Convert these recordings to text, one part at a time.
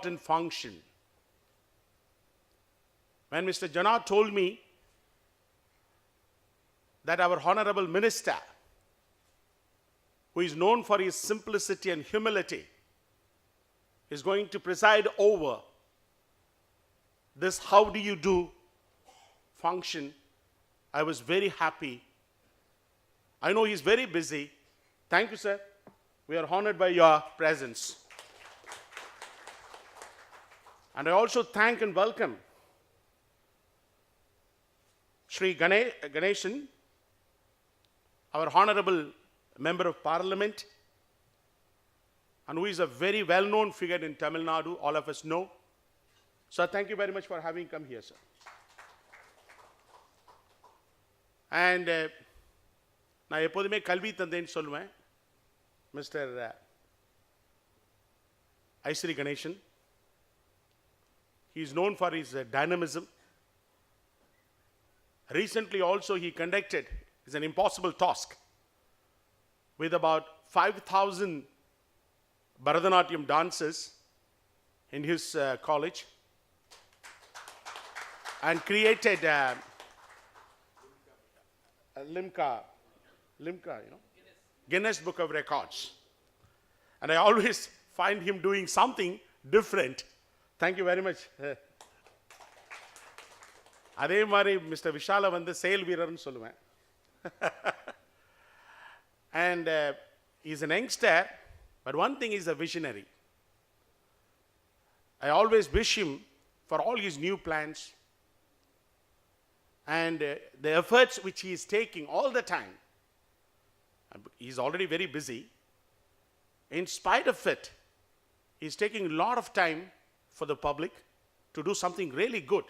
important function. When Mr. Jana told me that our honorable minister, who is known for his simplicity and humility, is going to preside over this How Do You Do function, I was very happy. I know he's very busy. Thank you, sir. We are honored by your presence. And I also thank and welcome Sri Ganeshan, our honorable member of parliament, and who is a very well-known figure in Tamil Nadu, all of us know. Sir, thank you very much for having come here, sir. And நான் எப்போதுமே கல்வி தந்தேன்னு சொல்லுவேன் mister ஐஸ்ரீ Ganesan. He is known for his dynamism. Recently also he conducted, it's an impossible task, with about 5,000 Bharatanatyam dancers in his college, and created Limca, Guinness Book of Records. And I always find him doing something different. Thank you very much. அதே மாதிரி mister விஷாலை வந்து செயல் வீரர்னு சொல்லுவேன். And he's an youngster, but one thing, he's a visionary. I always wish him for all his new plans and the efforts which he is taking all the time. He's already very busy. In spite of it, he's taking a lot of time for the public to do something really good.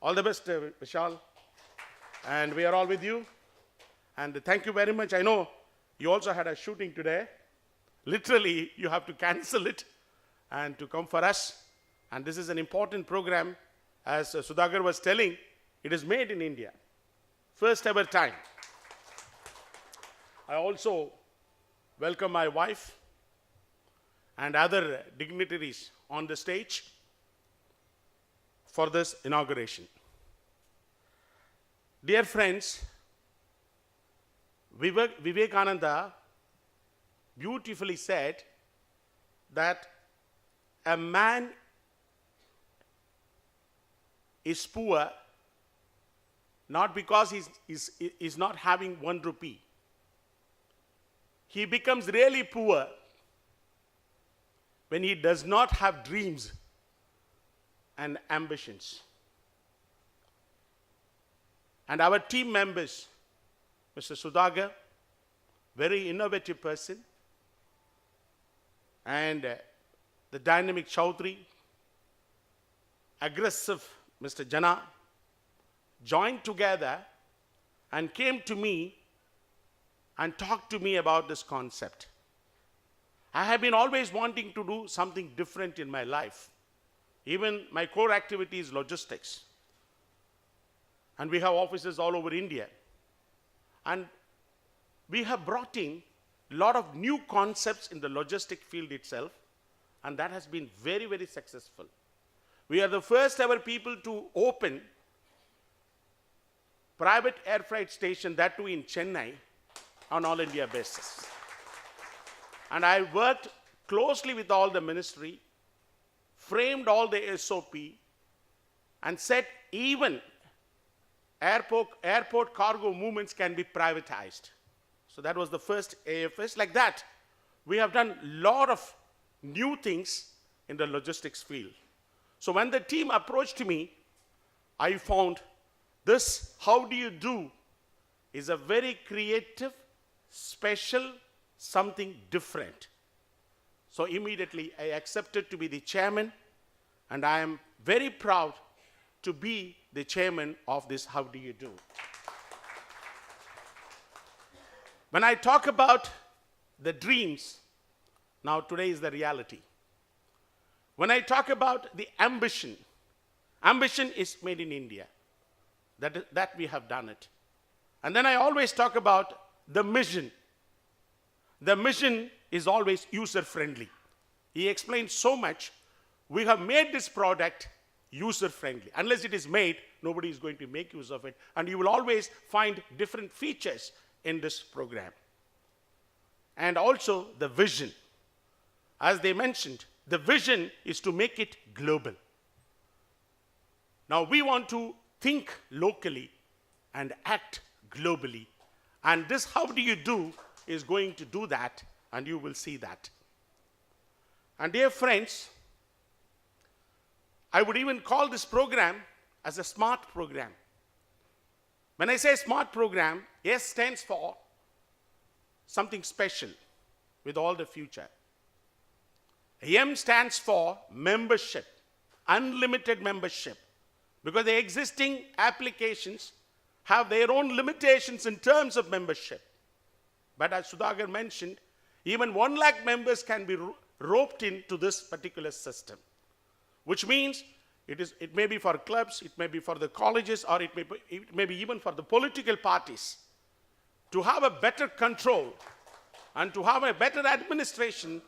All the best, Vishal. And we are all with you. And thank you very much. I know you also had a shooting today. Literally, you have to cancel it and to come for us. And this is an important program. As Sudhakar was telling, it is made in India. First ever time. I also welcome my wife and other dignitaries on the stage for this inauguration. Dear friends, Vivekananda beautifully said that a man is poor not because he's not having 1 rupee. He becomes really poor when he does not have dreams and ambitions. And our team members, Mr. Sudhakar, very innovative person, and the dynamic Chaudhary, aggressive Mr. Jana, joined together and came to me and talked to me about this concept. I have been always wanting to do something different in my life. Even my core activity is logistics. And we have offices all over India. And we have brought in a lot of new concepts in the logistic field itself, and that has been very, very successful. We are the first ever people to open private air freight station, that too in Chennai, on all India basis. And I worked closely with all the ministry, framed all the SOP, and said even airport cargo movements can be privatized. So that was the first AFS. Like that, we have done a lot of new things in the logistics field. So when the team approached me, I found this How Do You Do is a very creative, special, something different. So immediately I accepted to be the chairman, and I am very proud to be the chairman of this How Do You Do. When I talk about the dreams, now today is the reality. When I talk about the ambition, ambition is made in India. That we have done it. And then I always talk about the mission. The mission is always user-friendly. He explained so much. we have made this product user-friendly. Unless it is made, nobody is going to make use of it. And you will always find different features in this program. And also the vision. As they mentioned, the vision is to make it global. Now we want to think locally and act globally. And this How Do You Do is going to do that, and you will see that. And dear friends, I would even call this program as a SMART program. When I say SMART program, S stands for something special with all the future. M stands for membership, unlimited membership, because the existing applications have their own limitations in terms of membership. But as Sudhakar mentioned, even 1 lakh members can be roped into this particular system, which means it may be for clubs, it may be for the colleges, or it may be even for the political parties to have a better control and to have a better administration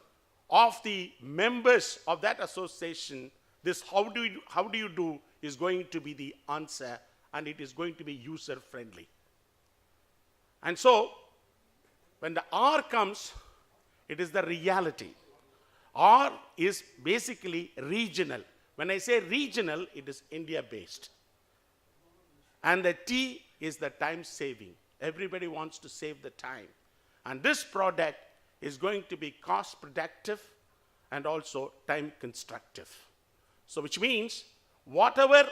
of the members of that association. This How Do You Do is going to be the answer, and it is going to be user-friendly. And so, when the R comes, it is the reality. R is basically regional. When I say regional, it is India-based. And the T is the time saving. Everybody wants to save the time. And this product is going to be cost productive and also time constructive. So which means whatever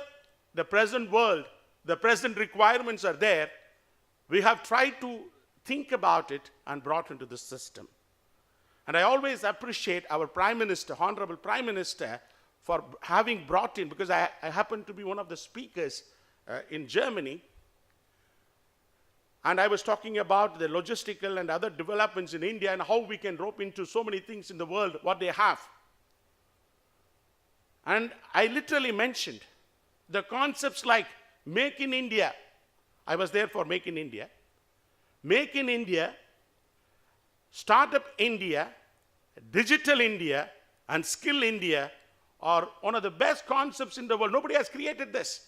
the present world, the present requirements are there, we have tried to think about it and brought into the system. And I always appreciate our Prime Minister, Honorable Prime Minister, for having brought in, because I happen to be one of the speakers in Germany, and I was talking about the logistical and other developments in India and how we can rope into so many things in the world, what they have. And I literally mentioned the concepts like Make in India. I was there for Make in India. Make in India, Startup India, Digital India, and Skill India are one of the best concepts in the world. Nobody has created this.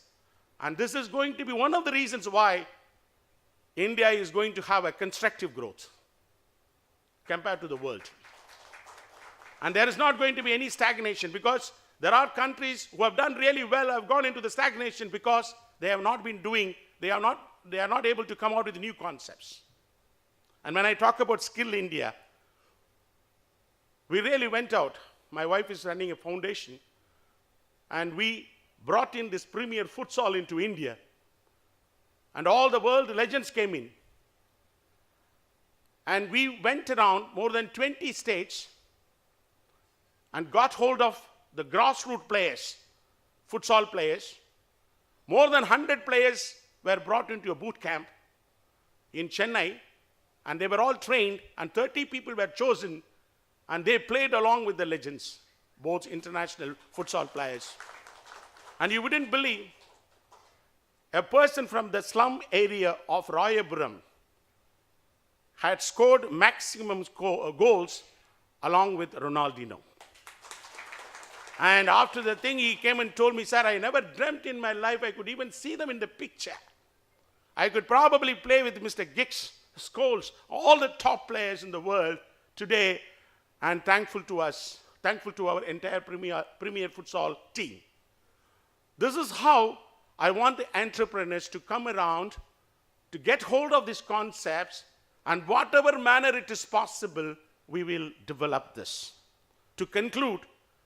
And this is going to be one of the reasons why India is going to have a constructive growth compared to the world. And there is not going to be any stagnation, because there are countries who have done really well, have gone into the stagnation because they have not been doing, they are not able to come out with new concepts. And when I talk about Skill India, we really went out. My wife is running a foundation, and we brought in this premier futsal into India. And all the world legends came in. And we went around more than 20 states and got hold of the grassroots players, futsal players. More than 100 players were brought into a boot camp in Chennai, and they were all trained, and 30 people were chosen, and they played along with the legends, both international futsal players. And you wouldn't believe, a person from the slum area of Rayapuram had scored maximum goals along with Ronaldinho. And after the thing, he came and told me, sir, I never dreamt in my life I could even see them in the picture. I could probably play with Mr. Giggs, Scholes, all the top players in the world today, and thankful to us, thankful to our entire premier futsal team. This is how I want the entrepreneurs to come around, to get hold of these concepts, and whatever manner it is possible, we will develop this. To conclude,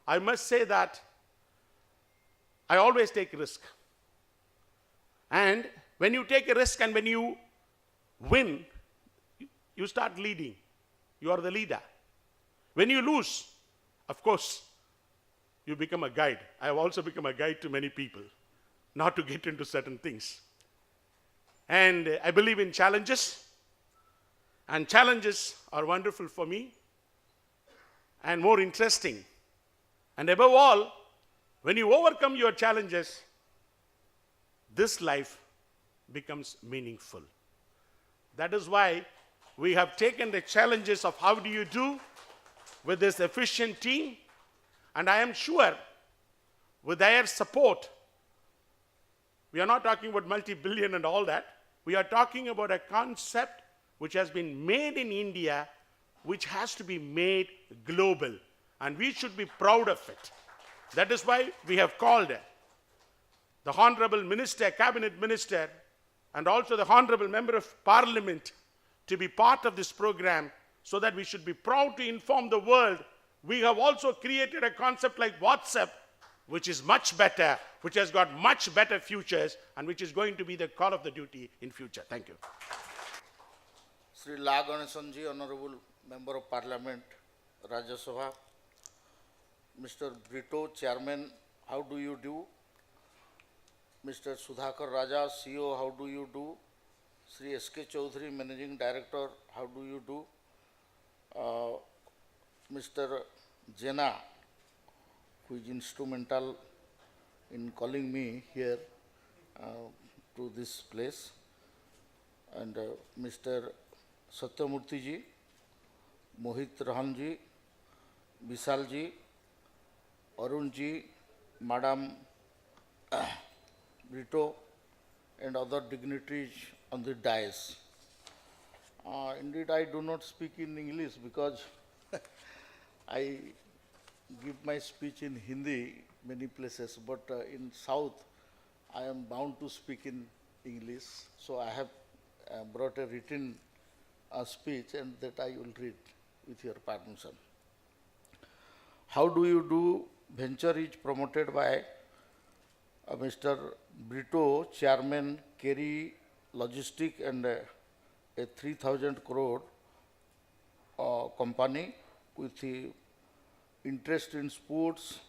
I must say that I always take risk. And when you take a risk and when you win, you start leading. You are the leader. When you lose, of course, you become a guide. I have also become a guide to many people, not to get into certain things. And I believe in challenges. And challenges are wonderful for me and more interesting. And above all, when you overcome your challenges, this life becomes meaningful. That is why we have taken the challenges of How Do You Do with this efficient team. And I am sure with their support, we are not talking about multi-billion and all that. We are talking about a concept which has been made in India, which has to be made global. And we should be proud of it. That is why we have called the Honorable Minister, Cabinet Minister, and also the Honorable Member of Parliament to be part of this program, so that we should be proud to inform the world. We have also created a concept like WhatsApp, which is much better, which has got much better futures, and which is going to be the call of the duty in future. Thank you. Sri La Ganesanji, Honorable Member of Parliament, Rajya Sabha. Mr. Brito, Chairman, how do you do? Mr. Sudhakar Raja, CEO, how do you do? Sri S.K. Chaudhary, Managing Director, how do you do? Mr. Jena, who is instrumental in calling me here to this place, and Mr. Satyamurthy ji, Mohit Rahan ji, Vishal ji, Arun ji, Madam Brito, and other dignitaries on the dais. Indeed, I do not speak in English because I give my speech in Hindi many places, but in South, I am bound to speak in English. So I have brought a written speech, and that I will read with your permission. How do you do? Venture is promoted by Mr. Brito, Chairman, Kerry Logistic, and a 3,000 crore company with the interest in sports,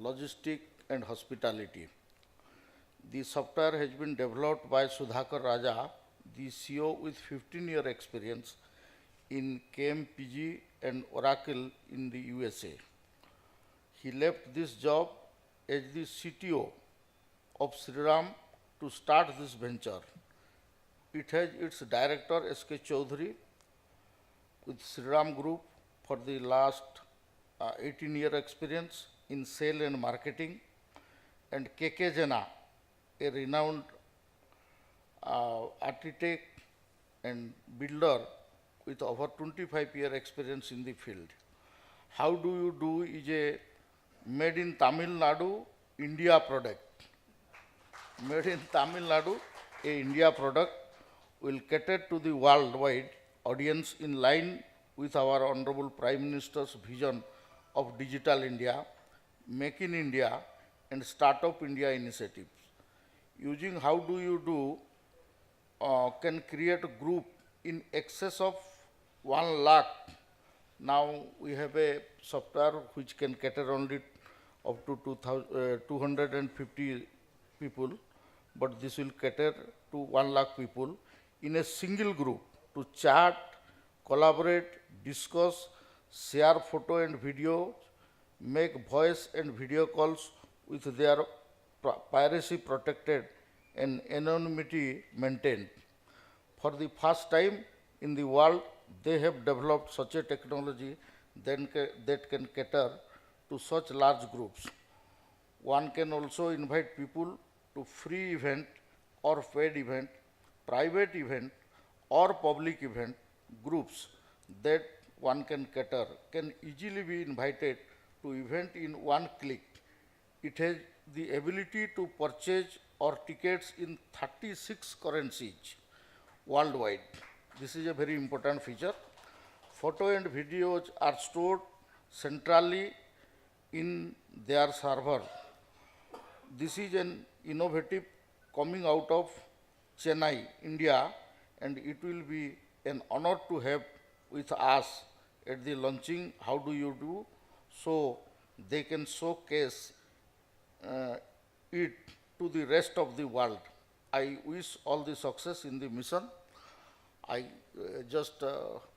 logistic, and hospitality. The software has been developed by Sudhakar Raja, the CEO with 15-year experience in KMPG and Oracle in the USA. He left this job as the CTO of Sriram to start this venture. It has its director S.K. Chaudhary with Sriram Group for the last 18-year experience in sale and marketing, and K.K. Jena, a renowned architect and builder with over 25-year experience in the field. How do you do is a made in Tamil Nadu, India product. Made in Tamil Nadu, a India product will cater to the worldwide audience in line with our Honorable Prime Minister's vision of Digital India, Make in India, and Startup India initiatives. Using How Do You Do can create a group in excess of 1 lakh. Now we have a software which can cater only up to 250 people, but this will cater to 1 lakh people in a single group to chat, collaborate, discuss, share photo and video, make voice and video calls with their piracy protected and anonymity maintained. For the first time in the world, they have developed such a technology that can cater to such large groups. One can also invite people to free event or paid event, private event or public event. Groups that one can cater can easily be invited to event in 1 click. It has the ability to purchase or tickets in 36 currencies worldwide. This is a very important feature. Photo and videos are stored centrally in their server. This is an innovative coming out of Chennai, India, and it will be an honor to have with us at the launching How Do You Do, so they can showcase it to the rest of the world. I wish all the success in the mission. I just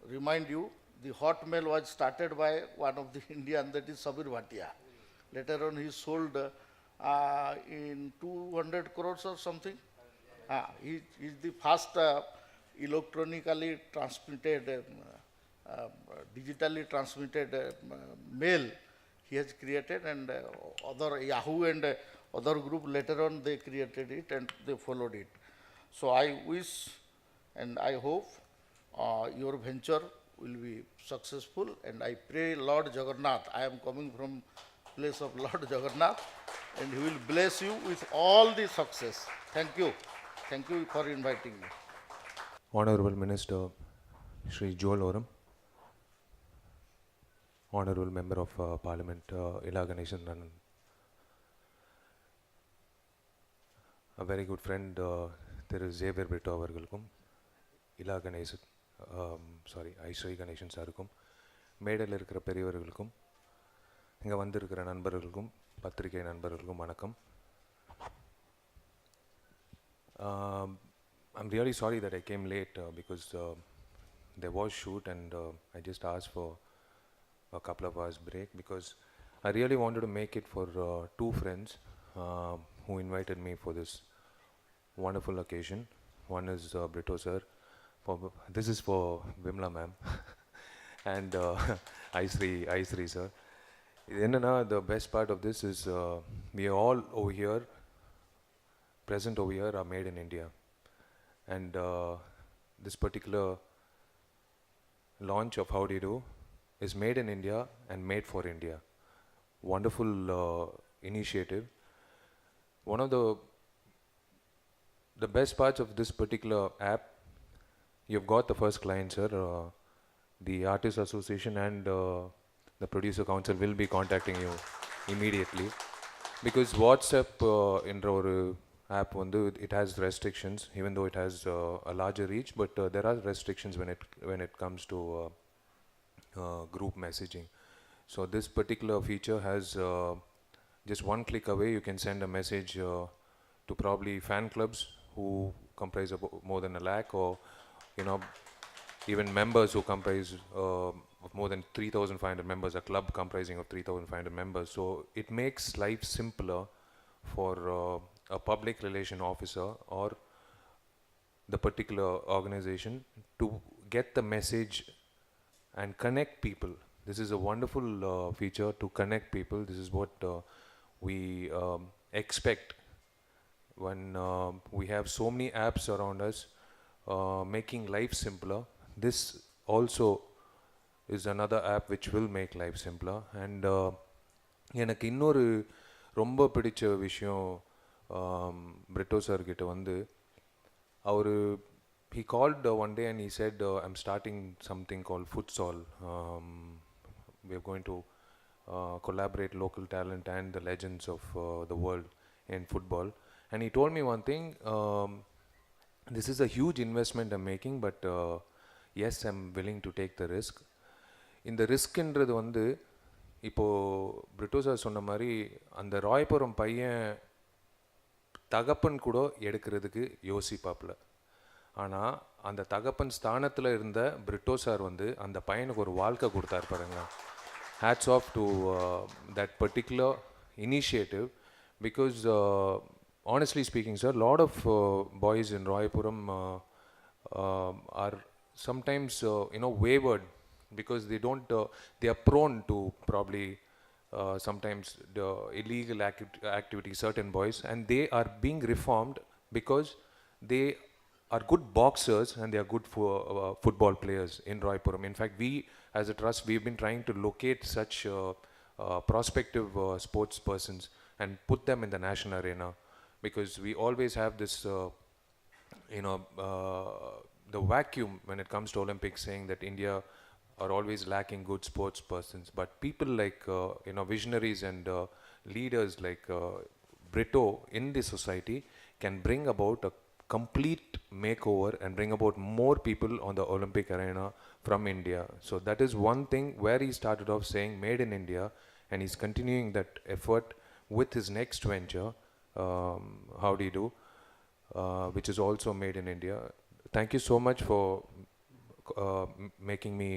remind you, the Hotmail was started by one of the Indian, that is Sabir Bhatia. Later on he sold in 200 crores or something. He is the first electronically transmitted, digitally transmitted mail he has created, and other Yahoo and other group later on they created it and they followed it. So I wish and I hope your venture will be successful, and I pray Lord Jagannath. I am coming from place of Lord Jagannath, and he will bless you with all the success. Thank you. Thank you for inviting me. Honorable Minister Shri Joel Oram, Honorable Member of Parliament Ila Ganeshan Nanan, a very good friend Thiru Xavier Brito அவர்களுக்கும் இலா கணேசன் ஐஸ்ரீ கணேசன் சாருக்கும் மேடையில் இருக்கிற பெரியவர்களுக்கும் இங்கே வந்திருக்கிற நண்பர்களுக்கும் பத்திரிகை நண்பர்களுக்கும் வணக்கம். I'm really sorry that I came late because there was shoot and I just asked for a couple of hours break because I really wanted to make it for two friends who invited me for this wonderful occasion. One is Brito sir. This is for Vimla ma'am and Aisri sir. The best part of this is we all over here, present over here, are made in India. And this particular launch of Howdy Do is made in India and made for India. Wonderful initiative. One of the best parts of this particular app, you've got the first client, sir. The Artists Association and the Producer Council will be contacting you immediately because WhatsApp in our app it has restrictions, even though it has a larger reach, but there are restrictions when it comes to group messaging. So this particular feature has just one click away you can send a message to probably fan clubs who comprise of more than 1 lakh, or even members who comprise of more than 3,500 members, a club comprising of 3,500 members. So it makes life simpler for a public relation officer or the particular organization to get the message and connect people. This is a wonderful feature to connect people. This is what we expect when we have so many apps around us making life simpler. This also is another app which will make life simpler. And எனக்கு இன்னொரு ரொம்ப பிடிச்ச விஷயம் Britto sir கிட்ட he called one day and he said I'm starting something called futsal. We are going to collaborate local talent and the legends of the world in football, and he told me one thing, this is a huge investment I'm making, but yes, I'm willing to take the risk. இந்த ரிஸ்க்ன்றது இப்போது Britto sir சொன்ன மாதிரி அந்த ராயபுரம் பையன் தகப்பன் கூட எடுக்கிறதுக்கு யோசிப்பாப்புல. ஆனால் அந்த தகப்பன் ஸ்தானத்தில் இருந்த பிரிட்டோ சார் அந்த பையனுக்கு ஒரு வாழ்க்கை கொடுத்தாரு பாருங்க. Hats off to that particular initiative because honestly speaking, sir, a lot of boys in Royapuram are sometimes wayward because they are prone to probably sometimes the illegal activity, certain boys, and they are being reformed because they are good boxers and they are good football players in Royapuram. In fact, we as a trust, we've been trying to locate such prospective sports persons and put them in the national arena, because we always have this the vacuum when it comes to Olympics, saying that India are always lacking good sports persons. But people like visionaries and leaders like Brito in the society can bring about a complete makeover and bring about more people on the Olympic arena from India. So that is one thing where he started off saying made in India, and he's continuing that effort with his next venture, Howdy Do, which is also made in India. Thank you so much for making me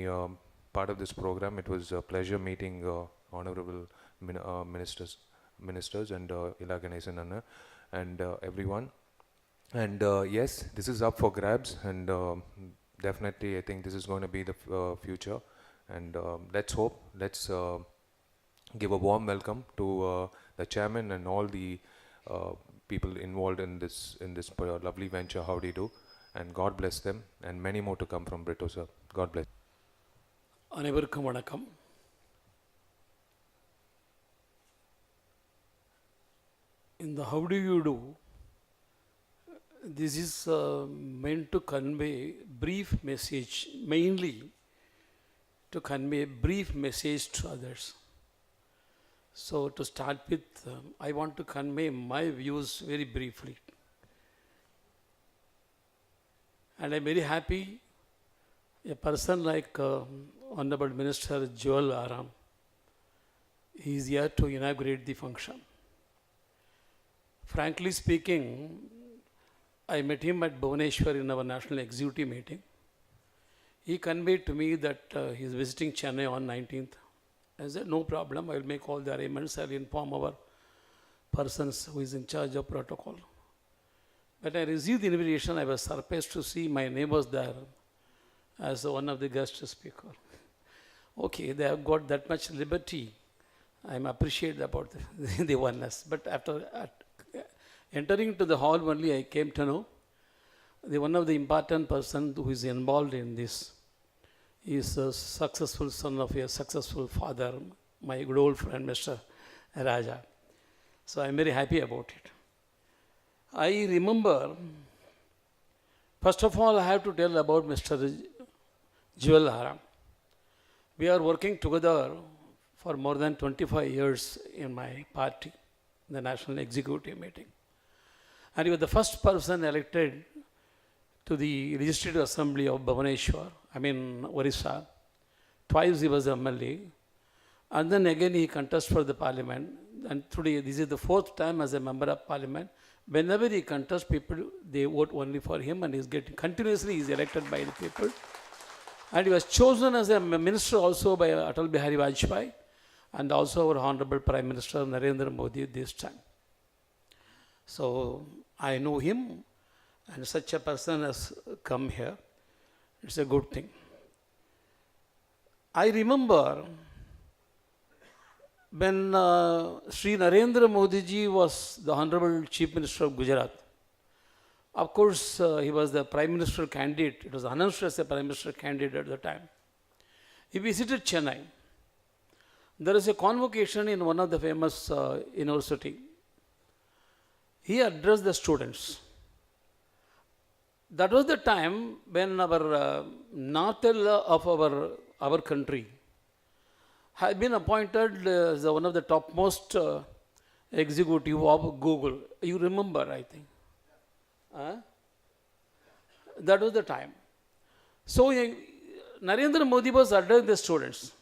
part of this program. It was a pleasure meeting honorable ministers and Ila Ganeshan Anna and everyone. And yes, this is up for grabs, and definitely I think this is going to be the future. And let's hope, let's give a warm welcome to the chairman and all the people involved in this lovely venture, Howdy Do, and God bless them, and many more to come from Brito, sir. God bless. அனைவருக்கும் வணக்கம். In the How Do You Do, this is meant to convey brief message, mainly to convey brief message to others. So to start with, I want to convey my views very briefly. And I'm very happy a person like Honorable Minister Joel Aram is here to inaugurate the function. Frankly speaking, I met him at Bhubaneswar in our national executive meeting. He conveyed to me that he is visiting Chennai on 19th. I said, no problem, I will make all the arrangements. I will inform our persons who is in charge of protocol. When I received the invitation, I was surprised to see my neighbors there as one of the guest speakers. Okay, they have got that much liberty. I am appreciative about the oneness. But after entering to the hall only, I came to know one of the important person who is involved in this is a successful son of a successful father, my good old friend, Mr. Raja. So I am very happy about it. I remember, first of all, I have to tell about Mr. Joel Aram. We are working together for more than 25 years in my party, the National Executive Meeting. And he was the first person elected to the Legislative Assembly of Bhubaneswar, Orissa. Twice he was MLA. And then again he contested for the parliament. And today, this is the fourth time as a member of parliament. Whenever he contests, people, they vote only for him, and he's getting, continuously he's elected by the people. And he was chosen as a minister also by Atal Bihari Vajpayee, and also our Honorable Prime Minister Narendra Modi this time. So I know him, and such a person has come here. It's a good thing. I remember when Sri Narendra Modi ji was the Honorable Chief Minister of Gujarat. Of course, he was the Prime Minister candidate. It was announced as a Prime Minister candidate at the time. He visited Chennai. There is a convocation in one of the famous university. He addressed the students. That was the time when our Natal of our country had been appointed as one of the topmost executive of Google. You remember, I think. That was the time. So Narendra Modi was addressing the students.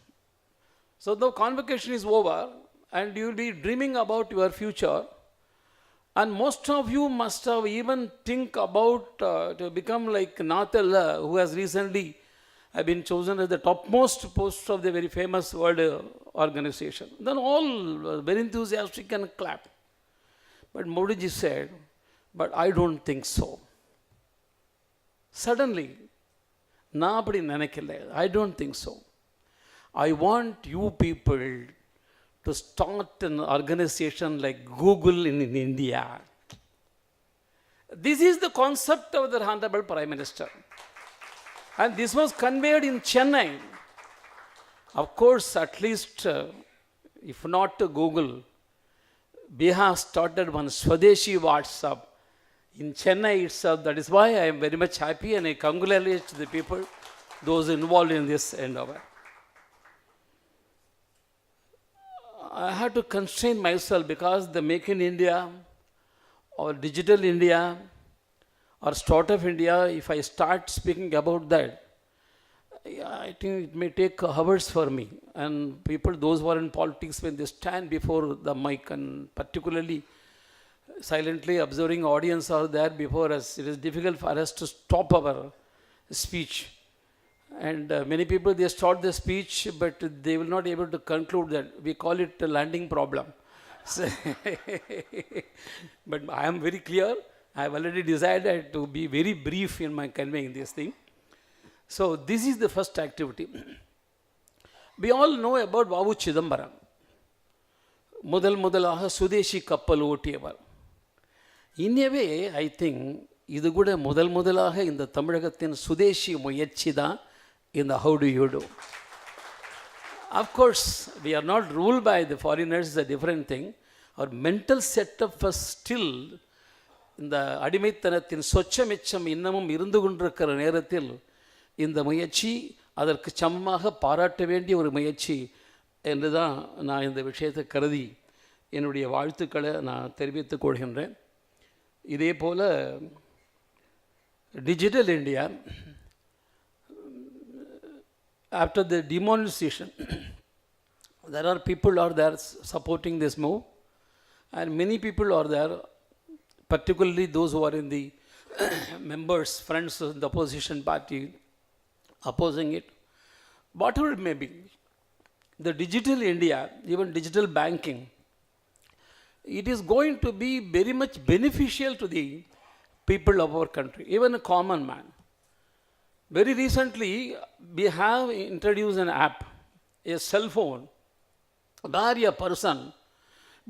So the convocation is over, and you will be dreaming about your future. And most of you must have even think about to become like Natal, who has recently been chosen as the topmost post of the very famous world organization. Then all very enthusiastic and clap. But Modi ji said, but I don't think so. Suddenly, I don't think so. I want you people to start an organization like Google in India. This is the concept of the Honorable Prime Minister. And this was conveyed in Chennai. Of course, at least, if not to Google, we have started one Swadeshi WhatsApp in Chennai itself. That is why I am very much happy, and I congratulate the people, those involved in this endeavor. I had to constrain myself because the Make in India or Digital India or Startup India, if I start speaking about that, I think it may take hours for me. And people, those who are in politics, when they stand before the mic and particularly silently observing audience are there before us, it is difficult for us to stop our speech. And many people, they start the speech, but they will not be able to conclude that. We call it a landing problem. So but I am very clear. I have already decided to be very brief in my conveying this thing. So this is the first activity. We all know about Babu Chidambaram. முதலாக சுதேசி கப்பல் ஓட்டியவர். இன்னவே I think இது கூட முதலாக இந்த தமிழகத்தின் சுதேசி முயற்சி தான் இந்த How Do You Do. Of course, we are not ruled by the foreigners, is a different thing. Our mental setup was still இந்த அடிமைத்தனத்தின் சொச்சமிச்சம் இன்னமும் இருந்து கொண்டிருக்கிற நேரத்தில் இந்த முயற்சி அதற்கு சமமாக பாராட்ட வேண்டிய ஒரு முயற்சி என்று தான் நான் இந்த விஷயத்தை கருதி என்னுடைய வாழ்த்துக்களை நான் தெரிவித்துக் கொள்கின்றேன். இதே போல் digital India, after the demonetization, there are people are there supporting this move, and many people are there, particularly those who are in the members, friends of the opposition party opposing it. Whatever it may be, the digital India, even digital banking, it is going to be very much beneficial to the people of our country, even a common man. Very recently, we have introduced an app, a cell phone, where a person,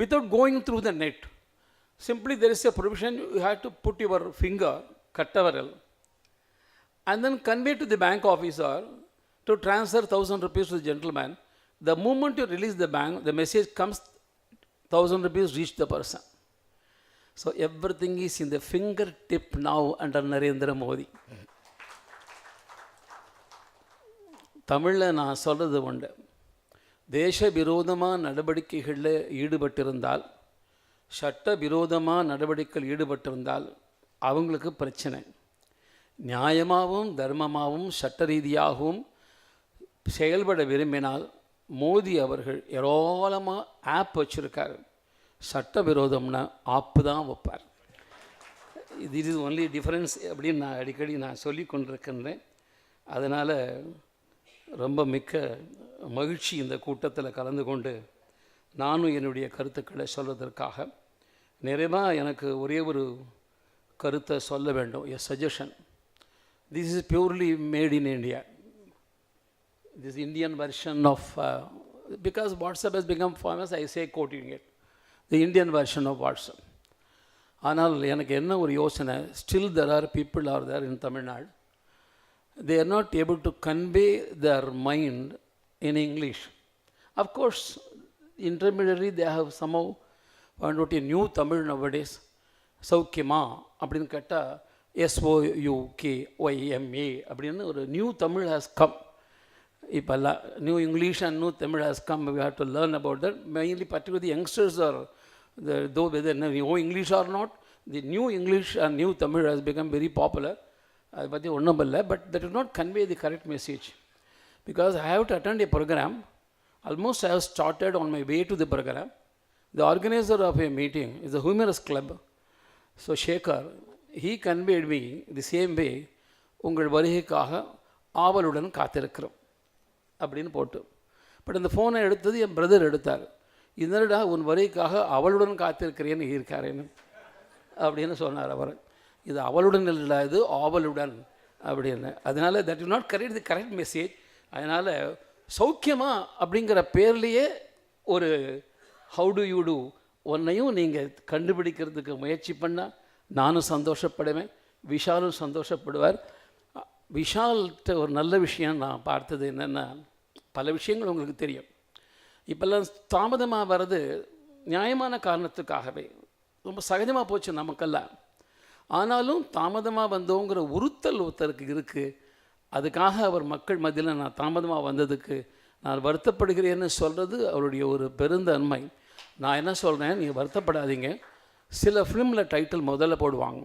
without going through the net, simply there is a provision, you have to put your finger, cuttaviral, and then convey to the bank officer to transfer 1,000 rupees to the gentleman. The moment you release the bank, the message comes, 1,000 rupees reach the person. So everything is in the fingertip now under Narendra Modi. தமிழில் நான் சொல்கிறது உண்டு, தேச விரோதமாக நடவடிக்கைகளில் ஈடுபட்டிருந்தால், சட்ட விரோதமாக நடவடிக்கைகள் ஈடுபட்டிருந்தால் அவங்களுக்கு பிரச்சனை. நியாயமாகவும் தர்மமாகவும் சட்ட ரீதியாகவும் செயல்பட விரும்பினால் மோடி அவர்கள் ஏராளமாக ஆப் வச்சுருக்காரு. சட்ட விரோதம்னா ஆப்பு தான் வைப்பார். இது இஸ் ஒன்லி டிஃப்ரென்ஸ் அப்படின்னு நான் அடிக்கடி சொல்லி கொண்டிருக்கின்றேன். அதனால் ரொம்ப மிக்க மகிழ்ச்சி இந்த கூட்டத்தில் கலந்து கொண்டு நானும் என்னுடைய கருத்துக்களை சொல்வதற்காக. நிறைவாக எனக்கு ஒரே ஒரு கருத்தை சொல்ல வேண்டும், a suggestion. This is purely made in India. This Indian version of, because WhatsApp has become famous, I say quoting it, the Indian version of WhatsApp. ஆனால் எனக்கு என்ன ஒரு யோசனை, still there are people are there in Tamil Nadu, they are not able to convey their mind in English. Of course, intermediary they have somehow found out a new Tamil nowadays. Saukyama அப்படின்னு கேட்டால் SOUKYMA அப்படின்னு ஒரு new Tamil has come. இப்போல்லாம் new English and new Tamil has come. We have to learn about that. Mainly particularly the youngsters are, though whether know English or not, the new English and new Tamil has become very popular. அதை பற்றி ஒன்றும் இல்லை, but that is not convey the correct message. Because I have to attend a programme, almost I have started on my way to the programme. The organiser of a meeting is a humorous club. So Shekhar, he conveyed me the same way, உங்கள் வருகைக்காக ஆவலுடன் காத்திருக்கிறோம் அப்படின்னு போட்டு. But அந்த ஃபோனை எடுத்தது என் brother எடுத்தார். இதனடா உன் வருகைக்காக அவளுடன் காத்திருக்கிறேன்னு இருக்காரேன்னு அப்படின்னு சொன்னார் அவர். இது அவளுடன் இல்லை, இது ஆவலுடன் அப்படின்னு. அதனால் that is not correct the correct message. அதனால் சௌக்கியமா அப்படிங்கிற பேர்லேயே ஒரு ஹவு டு யூ டூ ஒன்றையும் நீங்கள் கண்டுபிடிக்கிறதுக்கு முயற்சி பண்ணால் நானும் சந்தோஷப்படுவேன், விஷாலும் சந்தோஷப்படுவார். விஷால்கிட்ட ஒரு நல்ல விஷயம் நான் பார்த்தது என்னென்னா, பல விஷயங்கள் உங்களுக்கு தெரியும். இப்போல்லாம் தாமதமாக வர்றது நியாயமான காரணத்துக்காகவே ரொம்ப சகஜமாக போச்சு நமக்கெல்லாம். ஆனாலும் தாமதமாக வந்தோங்கிற உறுத்தல் ஒருத்தருக்கு இருக்குது. அதுக்காக அவர் மக்கள் மத்தியில் நான் தாமதமாக வந்ததுக்கு நான் வருத்தப்படுகிறேன்னு சொல்கிறது அவருடைய ஒரு பெருந்தன்மை. நான் என்ன சொல்கிறேன், நீங்கள் வருத்தப்படாதீங்க. சில ஃபிலிமில் டைட்டில் முதல்ல போடுவாங்க,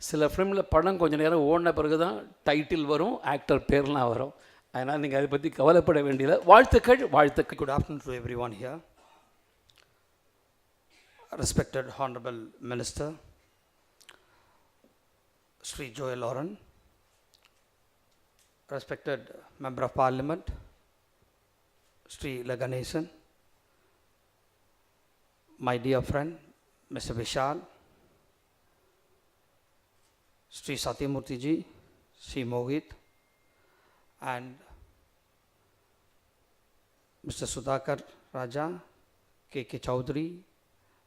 சில ஃபிலிமில் படம் கொஞ்சம் நேரம் ஓடின பிறகு தான் டைட்டில் வரும், ஆக்டர் பேர்லாம் வரும். அதனால் நீங்கள் அதை பற்றி கவலைப்பட வேண்டியதில்லை. வாழ்த்துக்கள், வாழ்த்துக்கள். Good afternoon to everyone here. Respected Honorable Minister, Sri Joel Lauren, respected Member of Parliament, Sri Laganesan, my dear friend, Mr. Vishal, Sri Satyamurthy ji, Sri Mohit, and Mr. Sudhakar Raja, K.K. Chowdhury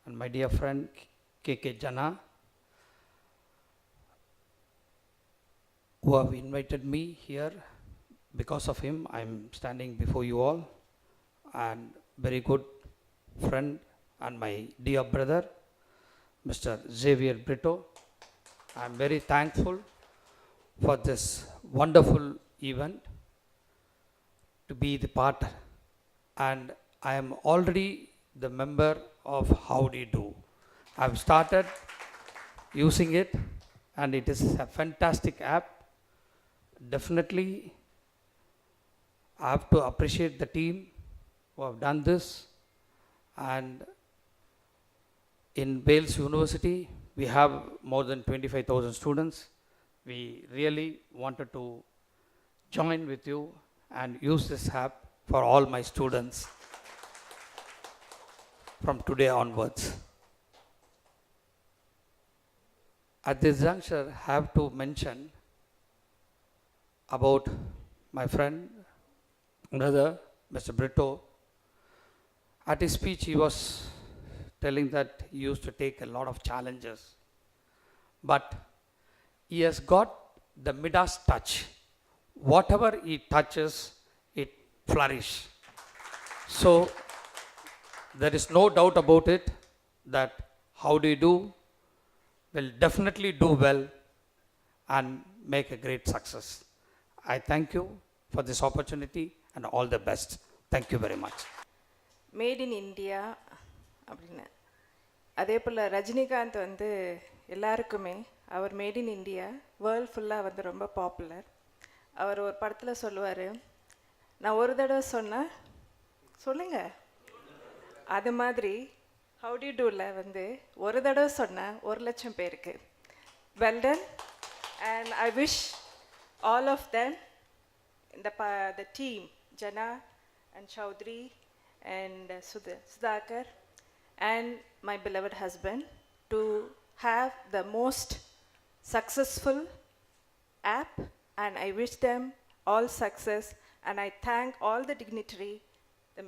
and my dear friend K.K. Jana, who have invited me here. Because of him, I'm standing before you all. And very good friend and my dear brother, Mr. Xavier Brito. I'm very thankful for this wonderful event to be the part, and I am already the member of Howdy Do. I've started using it and it is a fantastic app. Definitely I have to appreciate the team who have done this. And in Wales University, we have more than 25,000 students. We really wanted to join with you and use this app for all my students from today onwards. At this juncture, I have to mention about my friend, brother, Mr. Brito. At his speech, he was telling that he used to take a lot of challenges, but he has got the Midas touch. Whatever he touches, it flourishes. So there is no doubt about it that How Do You Do will definitely do well and make a great success. I thank you for this opportunity and all the best. Thank you very much. Made in India அப்படின்னு அதே போல் ரஜினிகாந்த் வந்து எல்லாருக்குமே அவர் made in India world ஃபுல்லாக வந்து ரொம்ப popular. அவர் ஒரு படத்தில் சொல்லுவார், நான் ஒரு தடவை சொன்னேன் சொல்லுங்க, அது மாதிரி ஹவு டு டூவில் வந்து ஒரு தடவை சொன்னால் 1,00,000 பேருக்கு. Well done, and I wish all of them, the team, Jana and Chowdhury and Sudhakar and my beloved husband, to have the most successful app, and I wish them all success, and I thank all the dignitary, the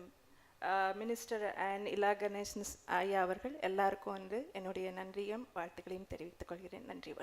minister and Ila Ganesh ஐயா அவர்கள் எல்லாருக்கும் வந்து என்னுடைய நன்றியும் வாழ்த்துக்களையும் தெரிவித்துக் கொள்கிறேன். நன்றி.